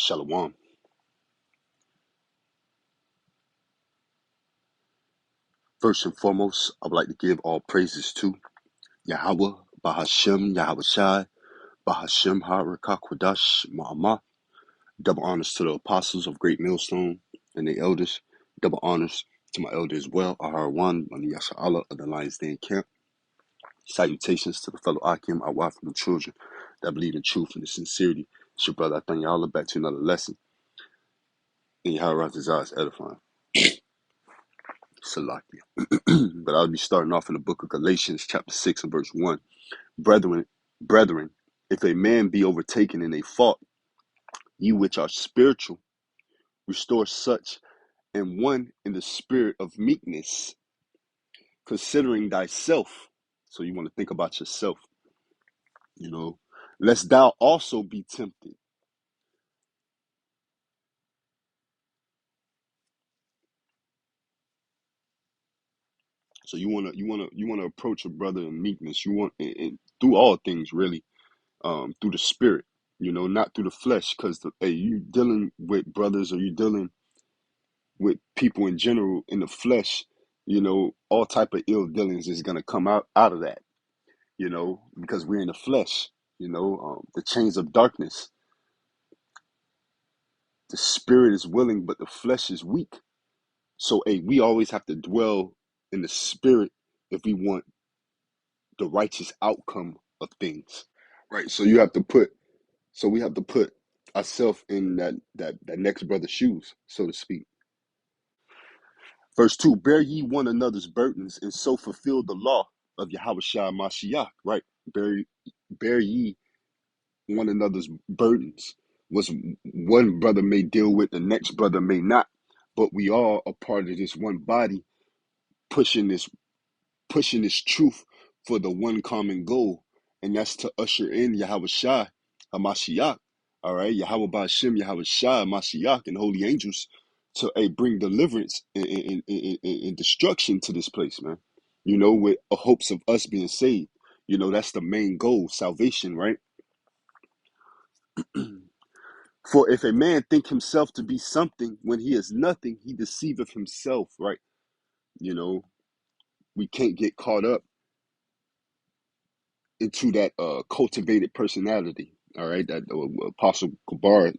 Shalom. First and foremost, I would like to give all praises to Yahweh, Bahashem, Yahweh Shai, Bahashem, Harakakwadash, Ma'amah. Double honors to the apostles of Great Millstone and the elders. Double honors to my elder as well, Aharwan, Yasha Allah of the Lions Den Camp. Salutations to the fellow Akim, our wife and the children that believe in truth and the sincerity. It's your brother, I thank y'all. Back to another lesson in Yahweh Razazah's edifying. Salakia. But I'll be starting off in the book of Galatians, chapter 6 and verse 1. Brethren, if a man be overtaken in a fault, you which are spiritual, restore such and one in the spirit of meekness, considering thyself. So you want to think about yourself, lest thou also be tempted. So you wanna approach a brother in meekness. You want and through all things really, through the spirit, not through the flesh, because you dealing with brothers or you dealing with people in general in the flesh, all type of ill dealings is gonna come out of that, because we're in the flesh, the chains of darkness. The spirit is willing, but the flesh is weak. So we always have to dwell in the spirit if we want the righteous outcome of things. Right. So we have to put ourselves in that next brother's shoes, so to speak. Verse 2, bear ye one another's burdens and so fulfill the law of Yahweh Shai Mashiach, right? Bear ye one another's burdens. Was one brother may deal with, the next brother may not, but we all are part of this one body, pushing this truth for the one common goal, and that's to usher in Yahweh Shai HaMashiach, all right? Yahweh Ba'ashem, Yahweh Shai HaMashiach, and holy angels to bring deliverance and destruction to this place, man. With hopes of us being saved. That's the main goal, salvation, right? For if a man think himself to be something when he is nothing, he deceiveth himself, right? We can't get caught up into that cultivated personality, all right, that Apostle Kabar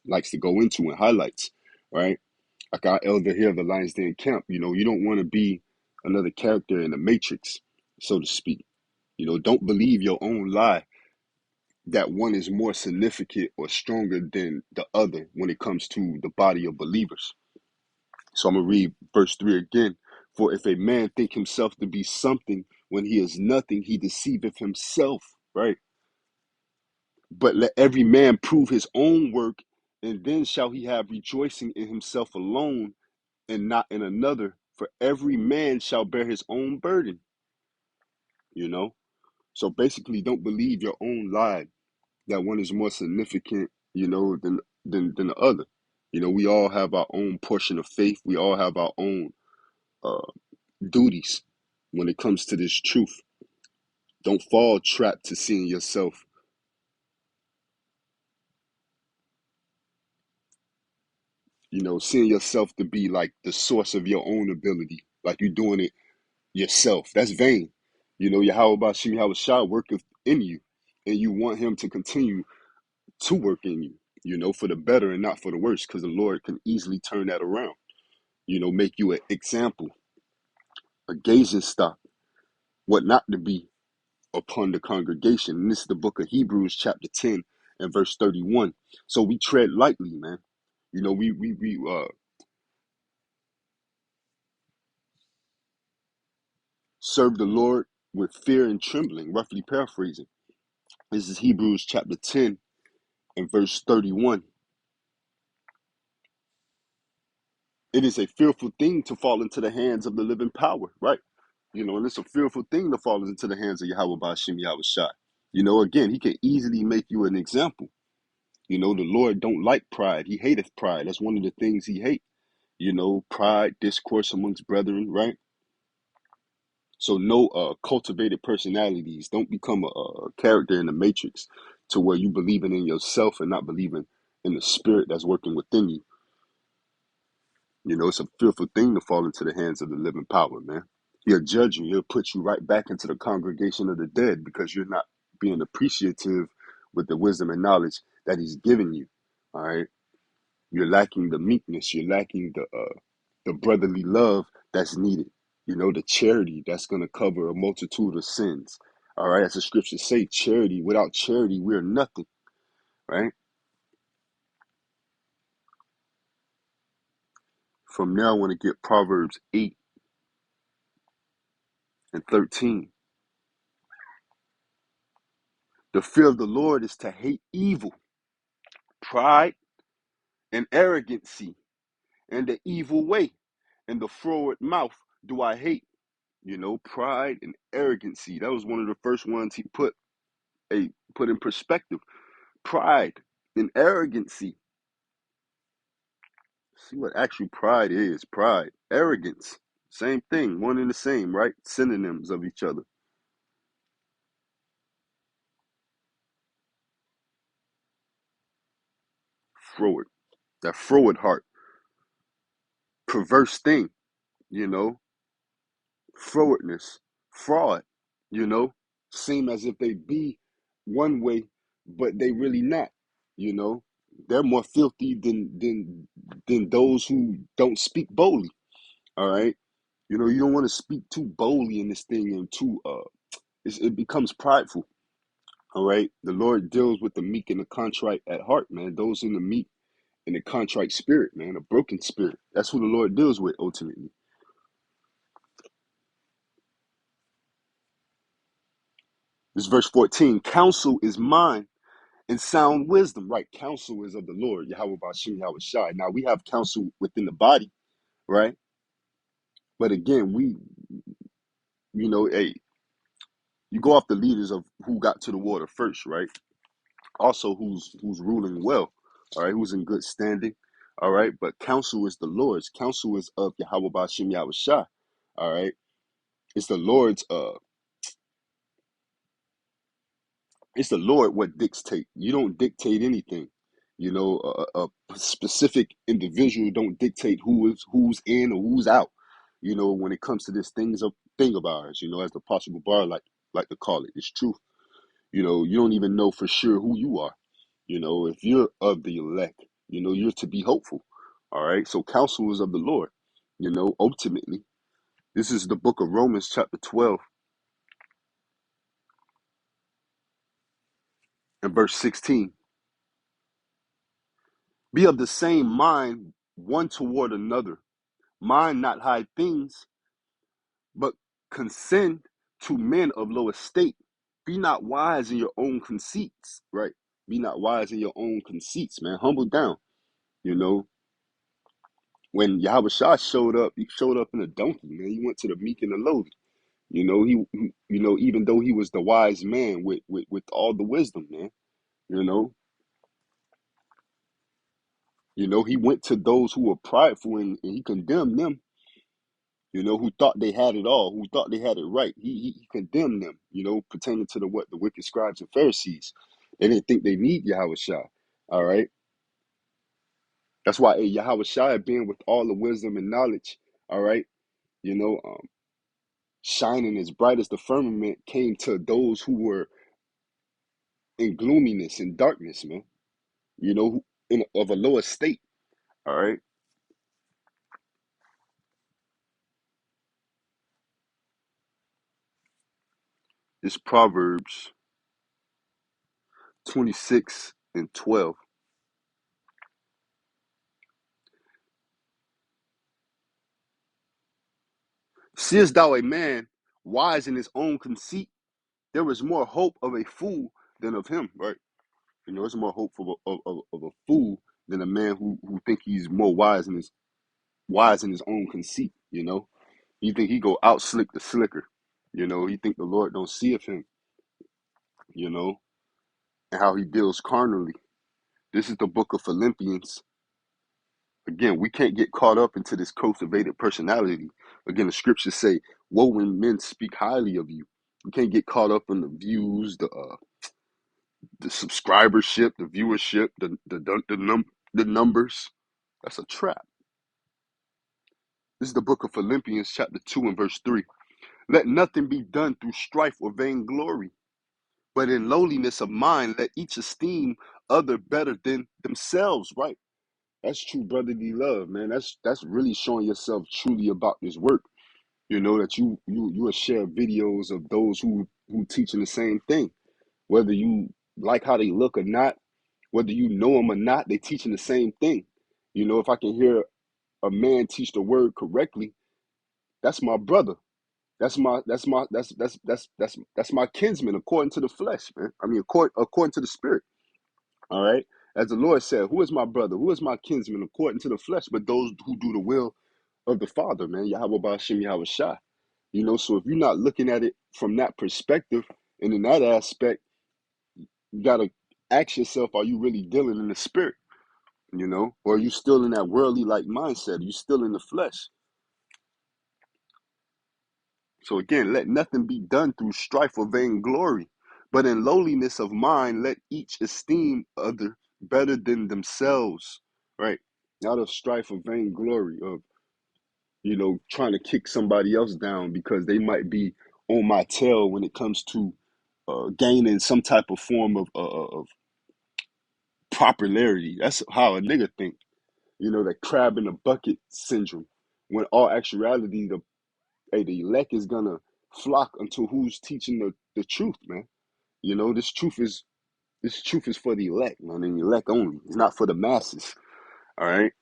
likes to go into and highlights, right? Like our elder here of the Lions Den Camp, you don't want to be another character in the Matrix, so to speak. Don't believe your own lie that one is more significant or stronger than the other when it comes to the body of believers. So I'm going to read verse 3 again. For if a man think himself to be something when he is nothing, he deceiveth himself, right? But let every man prove his own work, and then shall he have rejoicing in himself alone and not in another. For every man shall bear his own burden, you know? So basically, don't believe your own lie that one is more significant, than the other. We all have our own portion of faith. We all have our own uh, duties when it comes to this truth. Don't fall trapped to seeing yourself, seeing yourself to be like the source of your own ability, like you're doing it yourself. That's vain. Yahweh Bashim Yahweh Shah worketh in you, and you want him to continue to work in you, for the better and not for the worse, because the Lord can easily turn that around, make you an example, a gazing stock, what not to be upon the congregation. And this is the book of Hebrews, chapter 10 and verse 31. So we tread lightly, man. We serve the Lord with fear and trembling, roughly paraphrasing. This is Hebrews chapter 10 and verse 31. It is a fearful thing to fall into the hands of the living power, right? And it's a fearful thing to fall into the hands of Yahweh Bashim Yahweh Shai. Again, he can easily make you an example. The Lord don't like pride. He hateth pride. That's one of the things he hates. Pride, discourse amongst brethren, right? So no cultivated personalities. Don't become a character in the matrix to where you believing in yourself and not believing and the spirit that's working within you. You know, it's a fearful thing to fall into the hands of the living power, man. He'll judge you. He'll put you right back into the congregation of the dead because you're not being appreciative with the wisdom and knowledge that he's given you. All right. You're lacking the meekness. You're lacking the brotherly love that's needed. You know, the charity that's going to cover a multitude of sins. All right. As the scriptures say, charity, without charity, we're nothing. Right. From now, I want to get Proverbs 8 and 13. The fear of the Lord is to hate evil, pride, and arrogancy, and the evil way, and the froward mouth do I hate. You know, pride and arrogancy. That was one of the first ones he put in perspective. Pride and arrogancy. See what actual pride is. Pride, arrogance, same thing, one and the same, right? Synonyms of each other. Froward, that froward heart, perverse thing, you know, frowardness, fraud, you know, seem as if they be one way, but they really not, you know. They're more filthy than those who don't speak boldly. All right. You know, you don't want to speak too boldly in this thing and too it becomes prideful. All right. The Lord deals with the meek and the contrite at heart, man. Those in the meek and the contrite spirit, man, a broken spirit. That's who the Lord deals with ultimately. This verse 14. Counsel is mine and sound wisdom, right? Counsel is of the Lord, Yahweh Bashim, Yahweh Shai. Now we have counsel within the body, right? But again, you know, hey, you go off the leaders of who got to the water first, right? Also, who's ruling well, all right? Who's in good standing, all right? But counsel is the Lord's. Counsel is of Yahweh Bashim, Yahweh Shai, all right? It's the Lord's. It's the Lord what dictate. You don't dictate anything. You know, a specific individual don't dictate who's in or who's out. You know, when it comes to this thing of ours, you know, as the Apostle Bar like to call it, it's truth. You know, you don't even know for sure who you are. You know, if you're of the elect, you know, you're to be hopeful. All right. So counsel is of the Lord. You know, ultimately, this is the book of Romans, chapter 12 and verse 16. Be of the same mind one toward another. Mind not high things, but consent to men of low estate. Be not wise in your own conceits, right? Be not wise in your own conceits, man. Humble down. You know, when Yahweh Shah showed up, he showed up in a donkey, man. He went to the meek and the lowly. You know, you know, even though he was the wise man with all the wisdom, man. You know, he went to those who were prideful and he condemned them, you know, who thought they had it all, who thought they had it right. He condemned them, you know, pertaining to the wicked scribes and Pharisees. They didn't think they need Yahweh Shai. All right. That's why Yahweh Shai being with all the wisdom and knowledge, all right, you know, shining as bright as the firmament came to those who were in gloominess and darkness, man. You know, of a lower state. All right. It's Proverbs 26 and 12. Seest thou a man wise in his own conceit? There is more hope of a fool than of him, right? You know, it's more hope of a fool than a man who think he's more wise in his own conceit. You know, he think he go out slick the slicker. You know, he think the Lord don't see of him. You know, and how he deals carnally. This is the book of Philippians. Again, we can't get caught up into this cultivated personality. Again, the scriptures say, "Woe when men speak highly of you." We can't get caught up in the views, The subscribership, the viewership, the numbers. That's a trap. This is the book of Philippians, chapter 2 and verse 3. Let nothing be done through strife or vainglory, but in lowliness of mind, let each esteem other better than themselves, right? That's true brotherly love, man. That's really showing yourself truly about this work. You know that you will share videos of those who teaching the same thing, whether you like how they look or not, whether you know them or not, they teaching the same thing. You know, if I can hear a man teach the word correctly, that's my brother. That's my kinsman according to the flesh, man. I mean, according to the spirit. All right. As the Lord said, who is my brother? Who is my kinsman according to the flesh? But those who do the will of the Father, man. Yahweh Ba'ashem Yahweh Shai. You know, so if you're not looking at it from that perspective and in that aspect, you gotta ask yourself, are you really dealing in the spirit? You know, or are you still in that worldly like mindset? Are you still in the flesh? So again, let nothing be done through strife or vainglory, but in lowliness of mind, let each esteem other better than themselves. Right? Not of strife or vainglory, of trying to kick somebody else down because they might be on my tail when it comes to gaining some type of form of popularity. That's how a nigga think. You know, that crab in the bucket syndrome. When all actuality, the elect is gonna flock unto who's teaching the truth, man. You know, this truth is for the elect, man, and the elect only. It's not for the masses. All right.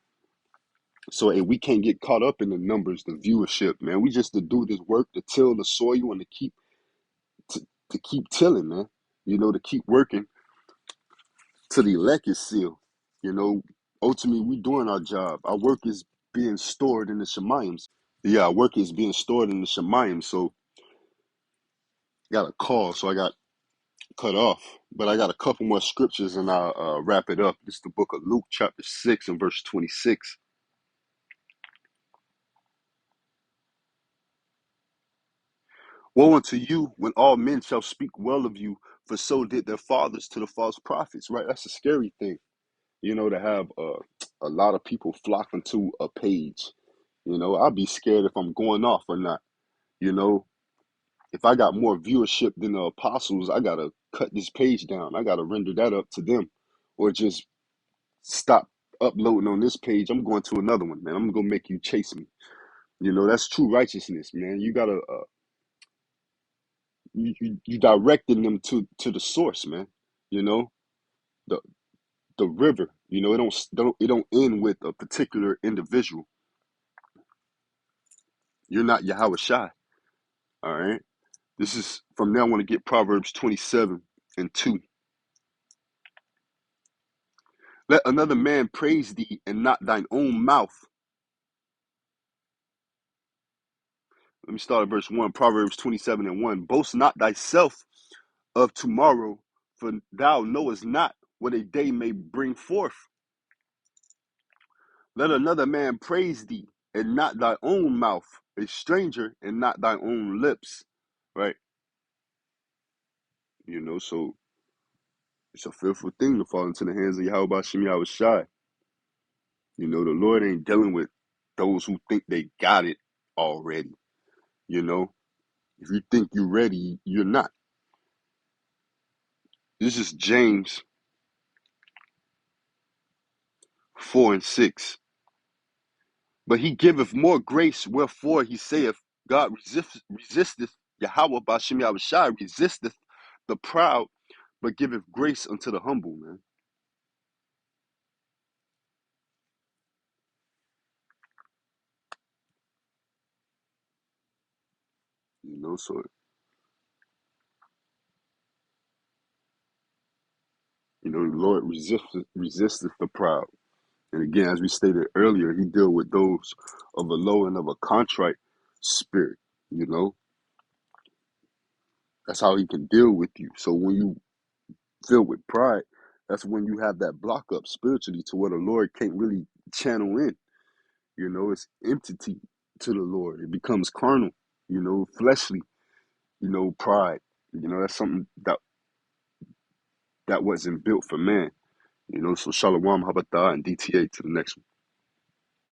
So we can't get caught up in the numbers, the viewership, man. We just to do this work to till the soil and to keep tilling, man. You know, to keep working till the elect is sealed. You know, ultimately we doing our job. Our work is being stored in the Shemaims. Yeah, our work is being stored in the Shemaims. So got a call, so I got cut off. But I got a couple more scriptures and I'll wrap it up. This is the book of Luke, chapter 6 and verse 26. Woe unto you when all men shall speak well of you, for so did their fathers to the false prophets, right? That's a scary thing, to have a lot of people flocking to a page. You know, I'd be scared if I'm going off or not. You know, if I got more viewership than the apostles, I got to cut this page down. I got to render that up to them or just stop uploading on this page. I'm going to another one, man. I'm going to make you chase me. You know, that's true righteousness, man. You got to you directing them to the source, man. You know, the the river. You know, it don't end with a particular individual. You're not Yahweh Shai. All right. This is from now. I want to get Proverbs 27 and 2. Let another man praise thee and not thine own mouth. Let me start at verse 1. Proverbs 27 and 1. Boast not thyself of tomorrow, for thou knowest not what a day may bring forth. Let another man praise thee, and not thy own mouth, a stranger, and not thy own lips. Right? You know, so it's a fearful thing to fall into the hands of Yahweh Shem Yahweh Shai. You know, the Lord ain't dealing with those who think they got it already. You know, if you think you're ready, you're not. This is James 4 and 6. But he giveth more grace, wherefore he saith, God resisteth, Yahweh Bashem Yahushai resisteth the proud, but giveth grace unto the humble, man. You know, so, the Lord resisteth the proud. And again, as we stated earlier, he deal with those of a low and of a contrite spirit, you know. That's how he can deal with you. So when you filled with pride, that's when you have that block up spiritually to where the Lord can't really channel in. You know, it's entity to the Lord. It becomes carnal, fleshly, pride. You know, that's something that that wasn't built for man. So Shalom Habata and DTA to the next one.